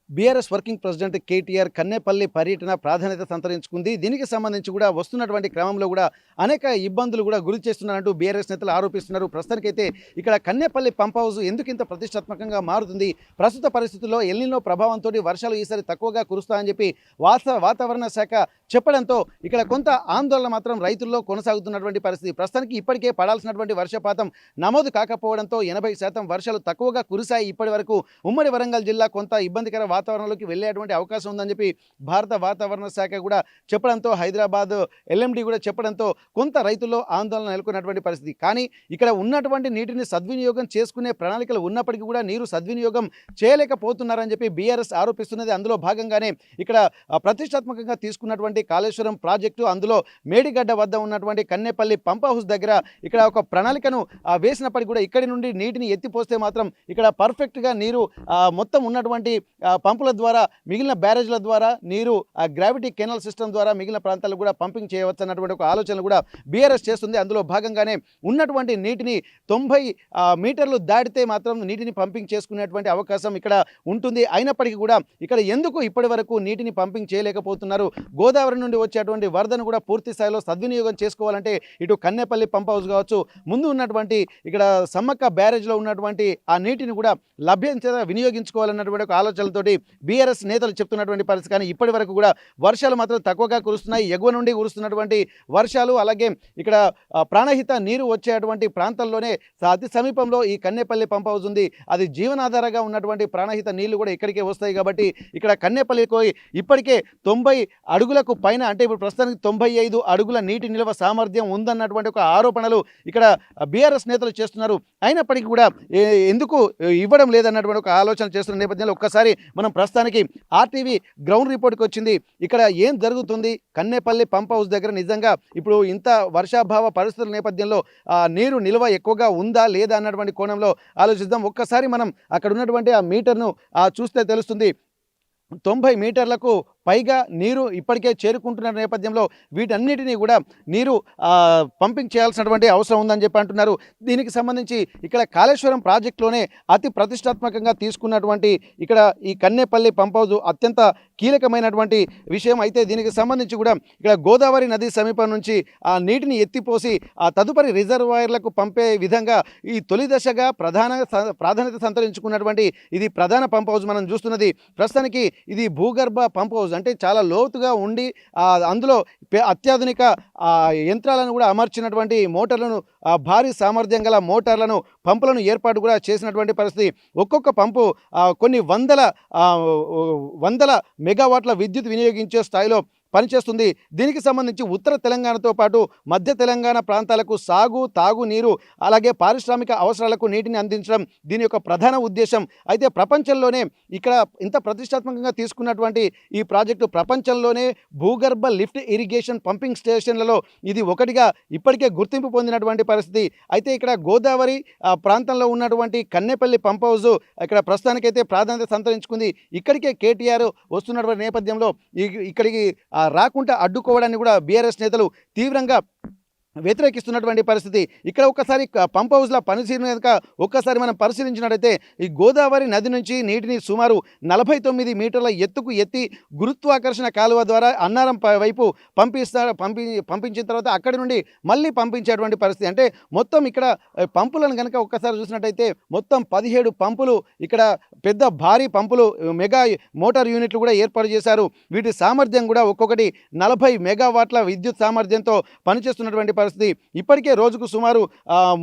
BRS working president KTR Kannepalli పర్యటన ప్రాధాన్యత సంతరించుకుంది. దీనికి సంబంధించి కూడా వస్తున్నటువంటి క్రమంలో కూడా అనేక ఇబ్బందులు కూడా గురి చేస్తున్నారంటూ బీఆర్ఎస్ నేతలు ఆరోపిస్తున్నారు. ప్రస్తుతానికైతే ఇక్కడ కన్నేపల్లి పంప్ హౌస్ ఎందుకు ఇంత ప్రతిష్టాత్మకంగా మారుతుంది, ప్రస్తుత పరిస్థితుల్లో ఎల్నినో ప్రభావంతో వర్షాలు ఈసారి తక్కువగా కురుస్తాయని చెప్పి వాతావరణ శాఖ చెప్పడంతో ఇక్కడ కొంత ఆందోళన మాత్రం రైతుల్లో కొనసాగుతున్నటువంటి పరిస్థితి. ప్రస్తుతానికి ఇప్పటికే పడాల్సినటువంటి వర్షపాతం నమోదు కాకపోవడంతో 80% వర్షాలు తక్కువగా కురిశాయి. ఇప్పటి వరకు ఉమ్మడి వరంగల్ జిల్లా కొంత ఇబ్బందికర వాతావరణంలోకి వెళ్ళేటువంటి అవకాశం ఉందని చెప్పి భారత వాతావరణ శాఖ కూడా చెప్పడంతో, హైదరాబాద్ ఎల్ఎండి కూడా చెప్పడంతో కొంత రైతుల్లో ఆందోళన నెలకొన్నటువంటి పరిస్థితి. కానీ ఇక్కడ ఉన్నటువంటి నీటిని సద్వినియోగం చేసుకునే ప్రణాళికలు ఉన్నప్పటికీ కూడా నీరు సద్వినియోగం చేయలేకపోతున్నారని చెప్పి బీఆర్ఎస్ ఆరోపిస్తున్నది. అందులో భాగంగానే ఇక్కడ ప్రతిష్టాత్మకంగా తీసుకున్నటువంటి కాళేశ్వరం ప్రాజెక్టు, అందులో మేడిగడ్డ వద్ద ఉన్నటువంటి కన్నేపల్లి పంప్ హౌస్ దగ్గర ఇక్కడ ఒక ప్రణాళికను వేసినప్పటికీ కూడా ఇక్కడి నుండి నీటిని ఎత్తిపోస్తే మాత్రం ఇక్కడ పర్ఫెక్ట్గా నీరు మొత్తం ఉన్నటువంటి పంపుల ద్వారా మిగిలిన బ్యారేజ్ల ద్వారా నీరు గ్రావిటీ కెనాల్ సిస్టమ్ ద్వారా మిగిలిన ప్రాంతాలకు కూడా పంపింగ్ చేయవచ్చు అన్నటువంటి ఒక ఆలోచన కూడా బీఆర్ఎస్ చేస్తుంది. అందులో భాగంగానే ఉన్నటువంటి నీటిని 90 మీటర్లు దాటితే మాత్రం నీటిని పంపింగ్ చేసుకునేటువంటి అవకాశం ఇక్కడ ఉంటుంది. అయినప్పటికీ కూడా ఇక్కడ ఎందుకు ఇప్పటి వరకు నీటిని పంపింగ్ చేయలేకపోతున్నారు? గోదావరి నుండి వచ్చేటువంటి వరదను కూడా పూర్తి స్థాయిలో సద్వినియోగం చేసుకోవాలంటే ఇటు కన్నేపల్లి పంప్ హౌస్ కావచ్చు, ముందు ఉన్నటువంటి ఇక్కడ సమ్మక్క బ్యారేజ్లో ఉన్నటువంటి ఆ నీటిని కూడా వినియోగించుకోవాలన్నటువంటి ఒక ఆలోచనలతోటి బీఆర్ఎస్ నేతలు చెప్తున్నటువంటి పరిస్థితి. కానీ ఇప్పటి వరకు కూడా వర్షాలు మాత్రం తక్కువగా కురుస్తున్నాయి. ఎగువ నుండి కురుస్తున్నటువంటి వర్షాలు, అలాగే ఇక్కడ ప్రాణహిత నీరు వచ్చేటువంటి ప్రాంతంలోనే అతి సమీపంలో ఈ కన్నేపల్లి పంప్ హౌస్ ఉంది. అది జీవనాధారంగా ఉన్నటువంటి ప్రాణహిత నీళ్లు కూడా ఇక్కడికే వస్తాయి. కాబట్టి ఇక్కడ కన్నేపల్లికి ఇప్పటికే 90 అడుగులకు పైన, అంటే ఇప్పుడు ప్రస్తుతానికి 95 అడుగుల నీటి నిల్వ సామర్థ్యం ఉందన్నటువంటి ఒక ఆరోపణలు ఇక్కడ బీఆర్ఎస్ నేతలు చేస్తున్నారు. అయినప్పటికీ కూడా ఎందుకు ఇవ్వడం లేదన్నటువంటి ఒక ఆలోచన చేస్తున్న నేపథ్యంలో ఒక్కసారి మనం ప్రస్తుతానికి ఆర్టీవీ గ్రౌండ్ రిపోర్ట్కి వచ్చింది. ఇక్కడ ఏం జరుగుతుంది, కన్నేపల్లి పంప్ హౌస్ దగ్గర నిజంగా ఇప్పుడు ఇంత వర్షాభావ పరిస్థితుల నేపథ్యంలో నీరు నిల్వ ఎక్కువగా ఉందా లేదా అన్నటువంటి కోణంలో ఆలోచిద్దాం. ఒక్కసారి మనం అక్కడ ఉన్నటువంటి ఆ మీటర్ను చూస్తే తెలుస్తుంది. 90 మీటర్లకు పైగా నీరు ఇప్పటికే చేరుకుంటున్న నేపథ్యంలో వీటన్నిటినీ కూడా నీరు పంపింగ్ చేయాల్సినటువంటి అవసరం ఉందని చెప్పి అంటున్నారు. దీనికి సంబంధించి ఇక్కడ కాళేశ్వరం ప్రాజెక్టులోనే అతి ప్రతిష్టాత్మకంగా తీసుకున్నటువంటి ఇక్కడ ఈ కన్నేపల్లి పంప్ హౌస్ అత్యంత కీలకమైనటువంటి విషయం. అయితే దీనికి సంబంధించి కూడా ఇక్కడ గోదావరి నది సమీపం నుంచి ఆ నీటిని ఎత్తిపోసి ఆ తదుపరి రిజర్వాయర్లకు పంపే విధంగా ఈ తొలి దశగా ప్రాధాన్యత సంతరించుకున్నటువంటి ఇది ప్రధాన పంప్ హౌస్ మనం చూస్తున్నది. ప్రస్తుతానికి ఇది భూగర్భ పంప్ హౌస్, అంటే చాలా లోతుగా ఉండి అందులో అత్యాధునిక యంత్రాలను కూడా అమర్చినటువంటి మోటార్లను, భారీ సామర్థ్యం గల మోటార్లను, పంపులను ఏర్పాటు కూడా చేసినటువంటి పరిస్థితి. ఒక్కొక్క పంపు కొన్ని వందల మెగావాట్ల విద్యుత్ వినియోగించే స్థాయిలో పనిచేస్తుంది. దీనికి సంబంధించి ఉత్తర తెలంగాణతో పాటు మధ్య తెలంగాణ ప్రాంతాలకు సాగు, తాగునీరు, అలాగే పారిశ్రామిక అవసరాలకు నీటిని అందించడం దీని యొక్క ప్రధాన ఉద్దేశం. అయితే ప్రపంచంలోనే ఇక్కడ ఇంత ప్రతిష్టాత్మకంగా తీసుకున్నటువంటి ఈ ప్రాజెక్టు ప్రపంచంలోనే భూగర్భ లిఫ్ట్ ఇరిగేషన్ పంపింగ్ స్టేషన్లలో ఇది ఒకటిగా ఇప్పటికే గుర్తింపు పొందినటువంటి పరిస్థితి. అయితే ఇక్కడ గోదావరి ప్రాంతంలో ఉన్నటువంటి కన్నేపల్లి పంప్ హౌస్ ఇక్కడ ప్రస్తుతానికైతే ప్రాధాన్యత సంతరించుకుంది. ఇక్కడికే కేటీఆర్ వస్తున్నటువంటి నేపథ్యంలో ఇక్కడికి రాకుండా అడ్డుకోవడాన్ని కూడా బీఆర్ఎస్ నేతలు తీవ్రంగా వ్యతిరేకిస్తున్నటువంటి పరిస్థితి. ఇక్కడ ఒక్కసారి పంప్ హౌస్ల పనితీరుగా ఒక్కసారి మనం పరిశీలించినట్టయితే ఈ గోదావరి నది నుంచి నీటిని సుమారు 49 మీటర్ల ఎత్తుకు ఎత్తి గురుత్వాకర్షణ కాలువ ద్వారా అన్నారం వైపు పంపించిన తర్వాత అక్కడి నుండి మళ్ళీ పంపించేటువంటి పరిస్థితి. అంటే మొత్తం ఇక్కడ పంపులను కనుక ఒక్కసారి చూసినట్టయితే మొత్తం 17 పంపులు, ఇక్కడ పెద్ద భారీ పంపులు, మెగా మోటార్ యూనిట్లు కూడా ఏర్పాటు చేశారు. వీటి సామర్థ్యం కూడా ఒక్కొక్కటి 40 మెగావాట్ల విద్యుత్ సామర్థ్యంతో పనిచేస్తున్నటువంటి పరిస్థితి. ఇప్పటికే రోజుకు సుమారు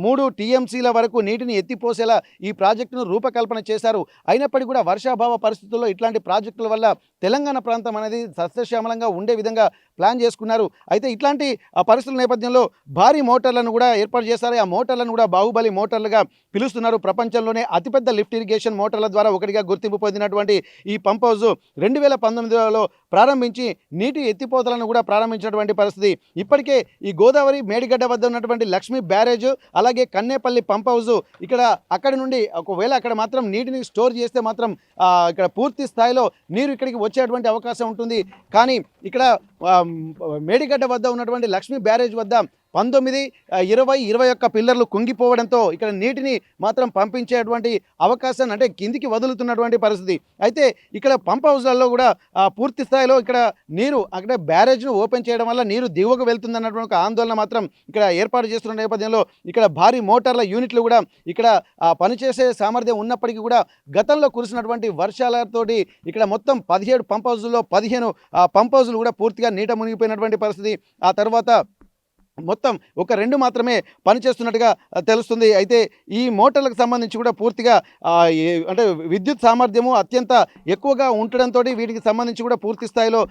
3 టీఎంసీల వరకు నీటిని ఎత్తిపోసేలా ఈ ప్రాజెక్టును రూపకల్పన చేశారు. అయినప్పటికీ కూడా వర్షాభావ పరిస్థితుల్లో ఇట్లాంటి ప్రాజెక్టుల వల్ల తెలంగాణ ప్రాంతం అనేది సస్యశ్యామలంగా ఉండే విధంగా ప్లాన్ చేసుకున్నారు. అయితే ఇట్లాంటి పరిస్థితుల నేపథ్యంలో భారీ మోటార్లను కూడా ఏర్పాటు చేశారు. ఆ మోటార్లను కూడా బాహుబలి మోటార్లుగా పిలుస్తున్నారు. ప్రపంచంలోనే అతిపెద్ద లిఫ్ట్ ఇరిగేషన్ మోటార్ల ద్వారా ఒకటిగా గుర్తింపు పొందినటువంటి ఈ పంప్ హౌస్ 2019లో ప్రారంభించి నీటి ఎత్తిపోతలను కూడా ప్రారంభించినటువంటి పరిస్థితి. ఇప్పటికే ఈ గోదావరి మేడిగడ్డ వద్ద ఉన్నటువంటి లక్ష్మీ బ్యారేజ్, అలాగే కన్నేపల్లి పంప్ హౌస్, ఇక్కడ అక్కడి నుండి ఒకవేళ అక్కడ మాత్రం నీటిని స్టోర్ చేస్తే మాత్రం ఇక్కడ పూర్తి స్థాయిలో నీరు ఇక్కడికి వచ్చేటువంటి అవకాశం ఉంటుంది. కానీ ఇక్కడ మేడిగడ్డ వద్ద ఉన్నటువంటి లక్ష్మీ బ్యారేజ్ వద్ద 19, 20, 21 పిల్లర్లు కుంగిపోవడంతో ఇక్కడ నీటిని మాత్రం పంపించేటువంటి అవకాశాన్ని అంటే కిందికి వదులుతున్నటువంటి పరిస్థితి. అయితే ఇక్కడ పంప్ హౌస్‌లలో కూడా పూర్తి స్థాయిలో ఇక్కడ నీరు అక్కడ బ్యారేజ్‌ను ఓపెన్ చేయడం వల్ల నీరు దిగువకు వెళ్తుందన్నటువంటి ఒక ఆందోళన మాత్రం ఇక్కడ ఏర్పాటు చేస్తున్న నేపథ్యంలో ఇక్కడ భారీ మోటార్ల యూనిట్లు కూడా ఇక్కడ పనిచేసే సామర్థ్యం ఉన్నప్పటికీ కూడా గతంలో కురిసినటువంటి వర్షాలతోటి ఇక్కడ మొత్తం 17 పంప్ హౌజుల్లో 15 పంప్ హౌజులు కూడా పూర్తిగా నీట మునిగిపోయినటువంటి పరిస్థితి. ఆ తర్వాత మొత్తం ఒక 2 మాత్రమే పనిచేస్తున్నట్టుగా తెలుస్తుంది. అయితే ఈ మోటార్లకు సంబంధించి కూడా పూర్తిగా అంటే విద్యుత్ సామర్థ్యము అత్యంత ఎక్కువగా ఉండడంతోటి వీటికి సంబంధించి కూడా పూర్తి స్థాయిలో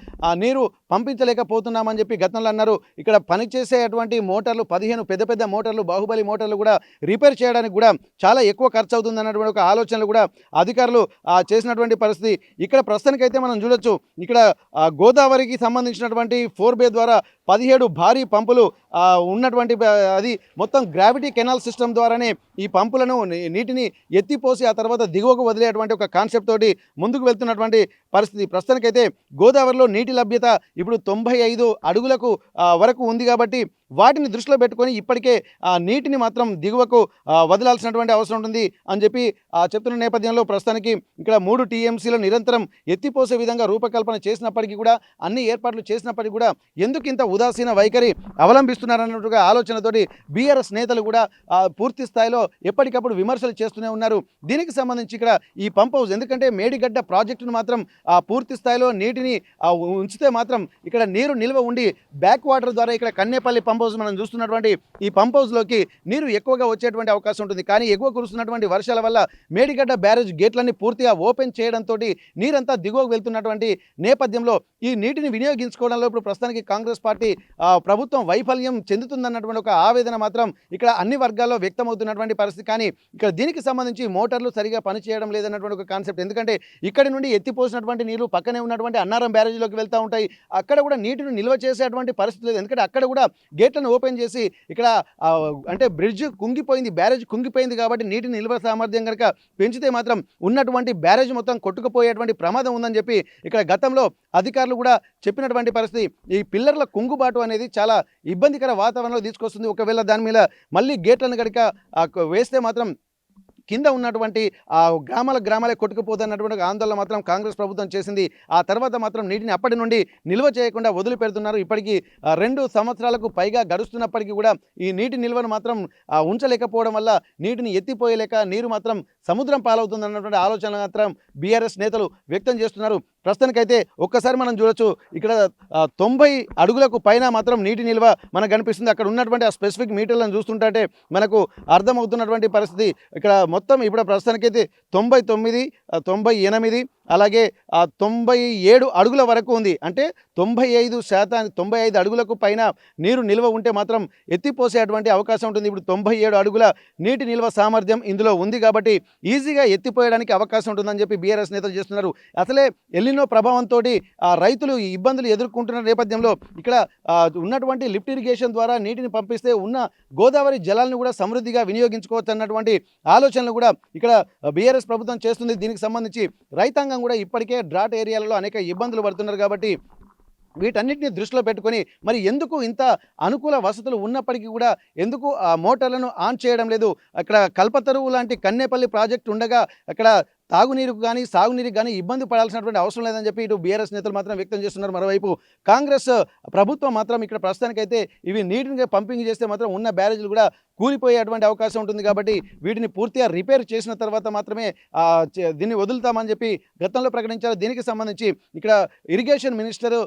నీరు పంపించలేకపోతున్నామని చెప్పి గతంలో అన్నారు. ఇక్కడ పనిచేసేటువంటి మోటార్లు 15 పెద్ద పెద్ద మోటార్లు, బాహుబలి మోటార్లు కూడా రిపేర్ చేయడానికి కూడా చాలా ఎక్కువ ఖర్చు అవుతుందన్నటువంటి ఒక ఆలోచనలు కూడా అధికారులు చేసినటువంటి పరిస్థితి. ఇక్కడ ప్రస్తుతానికైతే మనం చూడొచ్చు ఇక్కడ గోదావరికి సంబంధించినటువంటి 4 బే ద్వారా 17 భారీ పంపులు ఉన్నటువంటి అది మొత్తం గ్రావిటీ కెనాల్ సిస్టమ్ ద్వారానే ఈ పంపులను నీటిని ఎత్తిపోసి ఆ తర్వాత దిగువకు వదిలేటువంటి ఒక కాన్సెప్ట్ తోటి ముందుకు వెళ్తున్నటువంటి పరిస్థితి. ప్రస్తుతానికైతే గోదావరిలో నీటి లభ్యత ఇప్పుడు 95 అడుగులకు వరకు ఉంది కాబట్టి వాటిని దృష్టిలో పెట్టుకొని ఇప్పటికే నీటిని మాత్రం దిగువకు వదలాల్సినటువంటి అవసరం ఉంటుంది అని చెప్పి చెప్తున్న నేపథ్యంలో ప్రస్తుతానికి ఇక్కడ 3 టీఎంసీలు నిరంతరం ఎత్తిపోసే విధంగా రూపకల్పన చేసినప్పటికీ కూడా అన్ని ఏర్పాట్లు చేసినప్పటికీ కూడా ఎందుకు ఇంత ఉదాసీన వైఖరి అవలంబిస్తున్నారన్నట్టుగా ఆలోచనతోటి బీఆర్ఎస్ నేతలు కూడా పూర్తి స్థాయిలో ఎప్పటికప్పుడు విమర్శలు చేస్తూనే ఉన్నారు. దీనికి సంబంధించి ఇక్కడ ఈ పంప్ హౌస్ ఎందుకంటే మేడిగడ్డ ప్రాజెక్టును మాత్రం పూర్తి స్థాయిలో నీటిని ఉంచితే మాత్రం ఇక్కడ నీరు నిల్వ ఉండి బ్యాక్ వాటర్ ద్వారా ఇక్కడ కన్నేపల్లి పంప్ హౌస్ మనం చూస్తున్నటువంటి ఈ పంప్ హౌస్లోకి నీరు ఎక్కువగా వచ్చేటువంటి అవకాశం ఉంటుంది. కానీ ఎగువ కురుస్తున్నటువంటి వర్షాల వల్ల మేడిగడ్డ బ్యారేజ్ గేట్లన్నీ పూర్తిగా ఓపెన్ చేయడంతో నీరంతా దిగువకు వెళ్తున్నటువంటి నేపథ్యంలో ఈ నీటిని వినియోగించుకోవడంలో ఇప్పుడు ప్రస్తుతానికి కాంగ్రెస్ పార్టీ ప్రభుత్వం వైఫల్యం చెందుతుందన్నటువంటి ఒక ఆవేదన మాత్రం ఇక్కడ అన్ని వర్గాల్లో వ్యక్తమవుతున్నటువంటి పరిస్థితి. కానీ ఇక్కడ దీనికి సంబంధించి మోటార్లు సరిగా పనిచేయడం లేదన్నటువంటి ఒక కాన్సెప్ట్. ఎందుకంటే ఇక్కడి నుండి ఎత్తిపోసినటువంటి నీరు పక్కనే ఉన్నటువంటి అన్నారం బ్యారేజ్లోకి వెళ్తూ ఉంటాయి. అక్కడ కూడా నీటిని నిల్వ చేసేటువంటి పరిస్థితి లేదు. ఎందుకంటే అక్కడ కూడా గేట్లను ఓపెన్ చేసి ఇక్కడ అంటే బ్రిడ్జ్ కుంగిపోయింది, బ్యారేజ్ కుంగిపోయింది కాబట్టి నీటి నిల్వ సామర్థ్యం కనుక పెంచితే మాత్రం ఉన్నటువంటి బ్యారేజ్ మొత్తం కొట్టుకుపోయేటువంటి ప్రమాదం ఉందని చెప్పి ఇక్కడ గతంలో అధికారులు కూడా చెప్పినటువంటి పరిస్థితి. ఈ పిల్లర్ల కుంగుబాటు అనేది చాలా ఇబ్బందికర వాతావరణంలో తీసుకొస్తుంది. ఒకవేళ దాని మీద మళ్ళీ గేట్లను కనుక వేస్తే మాత్రం కింద ఉన్నటువంటి గ్రామాలే కొట్టుకుపోతున్నటువంటి ఆందోళన మాత్రం కాంగ్రెస్ ప్రభుత్వం చేసింది. ఆ తర్వాత మాత్రం నీటిని అప్పటి నుండి నిల్వ చేయకుండా వదిలిపెడుతున్నారు. ఇప్పటికీ 2 సంవత్సరాలకు పైగా గడుస్తున్నప్పటికీ కూడా ఈ నీటి నిల్వను మాత్రం ఉంచలేకపోవడం వల్ల నీటిని ఎత్తిపోయలేక నీరు మాత్రం సముద్రం పాలవుతుందన్నటువంటి ఆలోచన మాత్రం బీఆర్ఎస్ నేతలు వ్యక్తం చేస్తున్నారు. ప్రస్తుతానికైతే ఒక్కసారి మనం చూడొచ్చు ఇక్కడ 90 అడుగులకు పైన మాత్రం నీటి నిల్వ మనకు కనిపిస్తుంది. అక్కడ ఉన్నటువంటి ఆ స్పెసిఫిక్ మీటర్లను చూస్తుంటే మనకు అర్థమవుతున్నటువంటి పరిస్థితి. ఇక్కడ మొత్తం ఇప్పుడు ప్రస్తుతానికైతే 99, 98 అలాగే 97 అడుగుల వరకు ఉంది. అంటే 95 అడుగులకు పైన నీరు నిల్వ ఉంటే మాత్రం ఎత్తిపోసేటువంటి అవకాశం ఉంటుంది. ఇప్పుడు 97 అడుగుల నీటి నిల్వ సామర్థ్యం ఇందులో ఉంది కాబట్టి ఈజీగా ఎత్తిపోయడానికి అవకాశం ఉంటుందని చెప్పి బీఆర్ఎస్ నేతలు చేస్తున్నారు. అసలే ఎల్నినో ప్రభావంతో రైతులు ఇబ్బందులు ఎదుర్కొంటున్న నేపథ్యంలో ఇక్కడ ఉన్నటువంటి లిఫ్ట్ ఇరిగేషన్ ద్వారా నీటిని పంపిస్తే ఉన్న గోదావరి జలాలను కూడా సమృద్ధిగా వినియోగించుకోవచ్చు అన్నటువంటి ఆలోచనలు కూడా ఇక్కడ బీఆర్ఎస్ ప్రభుత్వం చేస్తుంది. దీనికి సంబంధించి రైతాంగం కూడా ఇప్పటికే డ్రాట్ ఏరియాలలో అనేక ఇబ్బందులు పడుతున్నారు కాబట్టి వీటన్నిటిని దృష్టిలో పెట్టుకొని మరి ఎందుకు ఇంత అనుకూల వసతులు ఉన్నప్పటికీ కూడా ఎందుకు ఆ మోటార్లను ఆన్ చేయడం లేదు? అక్కడ కల్పతరువు లాంటి కన్నేపల్లి ప్రాజెక్టు ఉండగా అక్కడ తాగునీరుకు కానీ సాగునీరుకు కానీ ఇబ్బంది పడాల్సినటువంటి అవసరం లేదని చెప్పి ఇటు బీఆర్ఎస్ నేతలు మాత్రం వ్యక్తం చేస్తున్నారు. మరోవైపు కాంగ్రెస్ ప్రభుత్వం మాత్రం ఇక్కడ ప్రస్తుతానికైతే ఇవి నీటిని పంపింగ్ చేస్తే మాత్రం ఉన్న బ్యారేజీలు కూడా కూలిపోయేటువంటి అవకాశం ఉంటుంది కాబట్టి వీటిని పూర్తిగా రిపేర్ చేసిన తర్వాత మాత్రమే దీన్ని వదులుతామని చెప్పి గతంలో ప్రకటించారు. దీనికి సంబంధించి ఇక్కడ ఇరిగేషన్ మినిస్టర్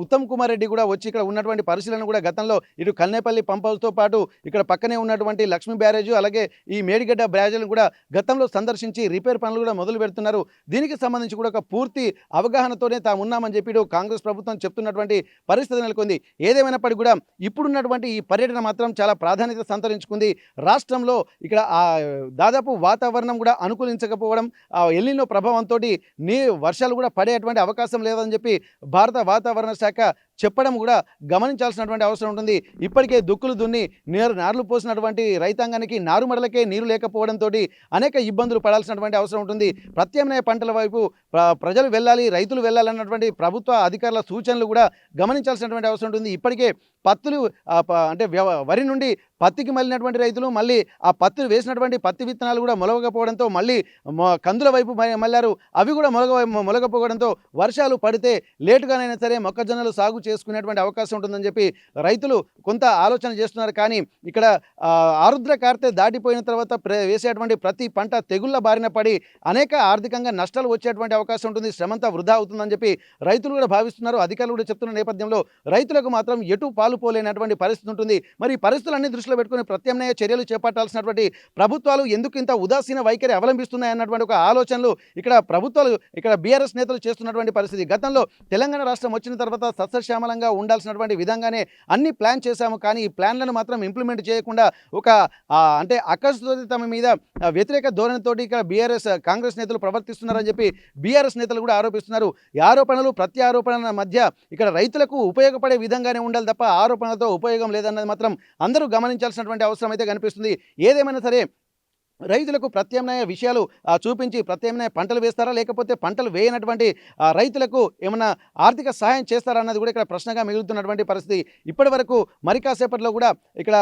ఉత్తమ్ కుమార్ రెడ్డి కూడా వచ్చి ఇక్కడ ఉన్నటువంటి పరిశీలన కూడా గతంలో ఇటు కన్నేపల్లి పంప్ హౌస్తో పాటు ఇక్కడ పక్కనే ఉన్నటువంటి లక్ష్మీ బ్యారేజ్ అలాగే ఈ మేడిగడ్డ బ్యారేజ్లను కూడా గతంలో సందర్శించి రిపేర్ పనులు కూడా మొదలు పెడుతున్నారు. దీనికి సంబంధించి కూడా ఒక పూర్తి అవగాహనతోనే తాము ఉన్నామని చెప్పి కాంగ్రెస్ ప్రభుత్వం చెప్తున్నటువంటి పరిస్థితి నెలకొంది. ఏదేమైనప్పటికీ కూడా ఇప్పుడున్నటువంటి ఈ పర్యటన మాత్రం చాలా ప్రాధాన్యత సంతరించుకుంది. రాష్ట్రంలో ఇక్కడ దాదాపు వాతావరణం కూడా అనుకూలించకపోవడం, ఎల్నినో ప్రభావంతో వర్షాలు కూడా పడేటువంటి అవకాశం లేదని చెప్పి భారత వాతావరణ శాఖ చెప్పడం కూడా గమనించాల్సినటువంటి అవసరం ఉంటుంది. ఇప్పటికే దుక్కులు దున్ని నార్లు పోసినటువంటి రైతాంగానికి నారుమడలకే నీరు లేకపోవడంతో అనేక ఇబ్బందులు పడాల్సినటువంటి అవసరం ఉంటుంది. ప్రత్యామ్నాయ పంటల వైపు ప్రజలు వెళ్ళాలి, రైతులు వెళ్ళాలన్నటువంటి ప్రభుత్వ అధికారుల సూచనలు కూడా గమనించాల్సినటువంటి అవసరం ఉంటుంది. ఇప్పటికే పత్తులు అంటే వరి నుండి పత్తికి మళ్ళినటువంటి రైతులు మళ్ళీ ఆ పత్తులు వేసినటువంటి పత్తి విత్తనాలు కూడా మొలవకపోవడంతో మళ్ళీ కందుల వైపు మళ్ళారు. అవి కూడా మొలగపోవడంతో వర్షాలు పడితే లేటుగానైనా సరే మొక్కజొన్నలు సాగు చేసుకునేటువంటి అవకాశం ఉంటుందని చెప్పి రైతులు కొంత ఆలోచన చేస్తున్నారు. కానీ ఇక్కడ ఆరుద్ర కార్తె దాటిపోయిన తర్వాత వేసేటువంటి ప్రతి పంట తెగుళ్ల బారిన పడి అనేక ఆర్థికంగా నష్టాలు వచ్చేటువంటి అవకాశం ఉంటుంది. శ్రమంతా వృధా అవుతుందని చెప్పి రైతులు కూడా భావిస్తున్నారు. అధికారులు కూడా చెప్తున్న నేపథ్యంలో రైతులకు మాత్రం ఎటు పాలుపోలేనటువంటి పరిస్థితి ఉంటుంది. మరి ఈ పరిస్థితులన్నీ దృష్టిలో పెట్టుకుని ప్రత్యామ్నాయ చర్యలు చేపట్టాల్సినటువంటి ప్రభుత్వాలు ఎందుకు ఇంత ఉదాసీన వైఖరి అవలంబిస్తున్నాయి అన్నటువంటి ఒక ఆలోచనలు ఇక్కడ బీఆర్ఎస్ నేతలు చేస్తున్నటువంటి పరిస్థితి. గతంలో తెలంగాణ రాష్ట్రం వచ్చిన తర్వాత సస్యశ్యామలంగా ఉండాల్సినటువంటి విధంగానే అన్ని ప్లాన్ చేశాము. కానీ ఈ ప్లాన్లను మాత్రం ఇంప్లిమెంట్ చేయకుండా ఒక అంటే అకస్మాత్తుగా తమ మీద వ్యతిరేక ధోరణితోటి ఇక్కడ కాంగ్రెస్ నేతలు ప్రవర్తిస్తున్నారని చెప్పి బీఆర్ఎస్ నేతలు కూడా ఆరోపిస్తున్నారు. ఈ ఆరోపణలు ప్రత్యారోపణల మధ్య ఇక్కడ రైతులకు ఉపయోగపడే విధంగానే ఉండాలి తప్ప ఆరోపణలతో ఉపయోగం లేదన్నది మాత్రం అందరూ గమనించాల్సినటువంటి అవసరం అయితే కనిపిస్తుంది. ఏదేమైనా సరే రైతులకు ప్రత్యామ్నాయ విషయాలు చూపించి ప్రత్యామ్నాయ పంటలు వేస్తారా, లేకపోతే పంటలు వేయనటువంటి రైతులకు ఏమైనా ఆర్థిక సహాయం చేస్తారా అన్నది కూడా ఇక్కడ ప్రశ్నగా మిగులుతున్నటువంటి పరిస్థితి. ఇప్పటి వరకు మరి కాసేపట్లో కూడా ఇక్కడ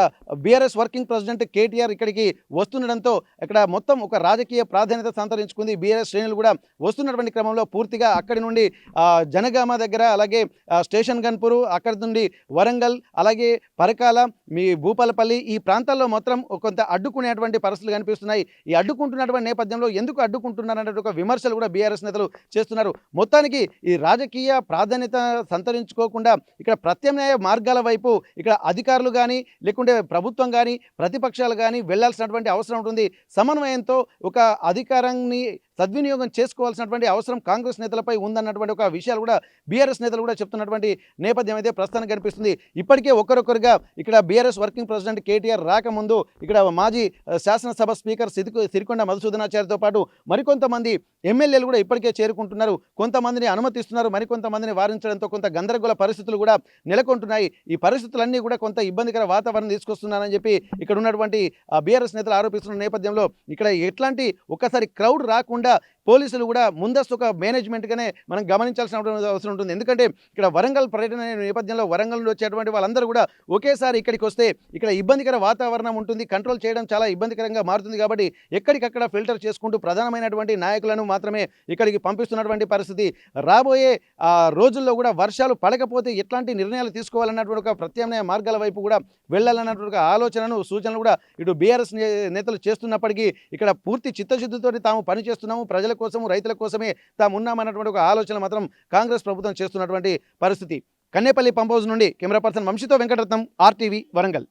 బీఆర్ఎస్ వర్కింగ్ ప్రెసిడెంట్ కేటీఆర్ ఇక్కడికి వస్తుండడంతో ఇక్కడ మొత్తం ఒక రాజకీయ ప్రాధాన్యత సంతరించుకుంది. బీఆర్ఎస్ శ్రేణులు కూడా వస్తున్నటువంటి క్రమంలో పూర్తిగా అక్కడి నుండి జనగామ దగ్గర, అలాగే స్టేషన్ గన్పూర్, అక్కడి నుండి వరంగల్, అలాగే పరకాల, మీ భూపాలపల్లి ఈ ప్రాంతాల్లో మొత్తం కొంత అడ్డుకునేటువంటి పరిస్థితులు కనిపిస్తున్నాయి. ఈ అడ్డుకుంటున్నటువంటి నేపథ్యంలో ఎందుకు అడ్డుకుంటున్నారనే ఒక విమర్శలు కూడా బీఆర్ఎస్ నేతలు చేస్తున్నారు. మొత్తానికి ఈ రాజకీయ ప్రాధాన్యత సంతరించుకోకుండా ఇక్కడ ప్రత్యామ్నాయ మార్గాల వైపు ఇక్కడ అధికారులు కానీ లేకుంటే ప్రభుత్వం కానీ ప్రతిపక్షాలు కానీ వెళ్లాల్సినటువంటి అవసరం ఉంటుంది. సమన్వయంతో ఒక అధికారాన్ని సద్వినియోగం చేసుకోవాల్సినటువంటి అవసరం కాంగ్రెస్ నేతలపై ఉందన్నటువంటి ఒక విషయాలు కూడా బీఆర్ఎస్ నేతలు కూడా చెప్తున్నటువంటి నేపథ్యం అయితే ప్రస్తుతానికి కనిపిస్తుంది. ఇప్పటికే ఒకరొకరుగా ఇక్కడ బీఆర్ఎస్ వర్కింగ్ ప్రెసిడెంట్ కేటీఆర్ రాకముందు ఇక్కడ మాజీ శాసనసభ స్పీకర్ సిరికొండ మధుసూదనాచార్యతో పాటు మరికొంతమంది ఎమ్మెల్యేలు కూడా ఇప్పటికే చేరుకుంటున్నారు. కొంతమందిని అనుమతిస్తున్నారు, మరికొంతమందిని వారించడంతో కొంత గందరగోళ పరిస్థితులు కూడా నెలకొంటున్నాయి. ఈ పరిస్థితులన్నీ కూడా కొంత ఇబ్బందికర వాతావరణం తీసుకొస్తున్నారని చెప్పి ఇక్కడ ఉన్నటువంటి బీఆర్ఎస్ నేతలు ఆరోపిస్తున్న నేపథ్యంలో ఇక్కడ ఎట్లాంటి ఒక్కసారి క్రౌడ్ రాకుండా పోలీసులు కూడా ముందస్తు ఒక మేనేజ్మెంట్గానే మనం గమనించాల్సిన అవసరం ఉంటుంది. ఎందుకంటే ఇక్కడ వరంగల్ పర్యటన నేపథ్యంలో వరంగల్ నుండి వచ్చేటువంటి వాళ్ళందరూ కూడా ఒకేసారి ఇక్కడికి వస్తే ఇక్కడ ఇబ్బందికర వాతావరణం ఉంటుంది, కంట్రోల్ చేయడం చాలా ఇబ్బందికరంగా మారుతుంది. కాబట్టి ఎక్కడికక్కడ ఫిల్టర్ చేసుకుంటూ ప్రధానమైనటువంటి నాయకులను మాత్రమే ఇక్కడికి పంపిస్తున్నటువంటి పరిస్థితి. రాబోయే రోజుల్లో కూడా వర్షాలు పడకపోతే ఎట్లాంటి నిర్ణయాలు తీసుకోవాలన్నటువంటి ఒక ప్రత్యామ్నాయ మార్గాల వైపు కూడా వెళ్ళాలన్నటువంటి ఒక ఆలోచనను సూచనలు కూడా ఇటు బీఆర్ఎస్ నేతలు చేస్తున్నప్పటికీ ఇక్కడ పూర్తి చిత్తశుద్ధితో తాము పనిచేస్తున్నాము, ప్రజల కోసము రైతుల కోసమే తాము ఉన్నామన్నటువంటి ఒక ఆలోచన మాత్రం కాంగ్రెస్ ప్రభుత్వం చేస్తున్నటువంటి పరిస్థితి. కన్నేపల్లి పంప్ హౌస్ నుండి కెమెరా పర్సన్ వంశీతో వెంకటరత్నం, RTV వరంగల్.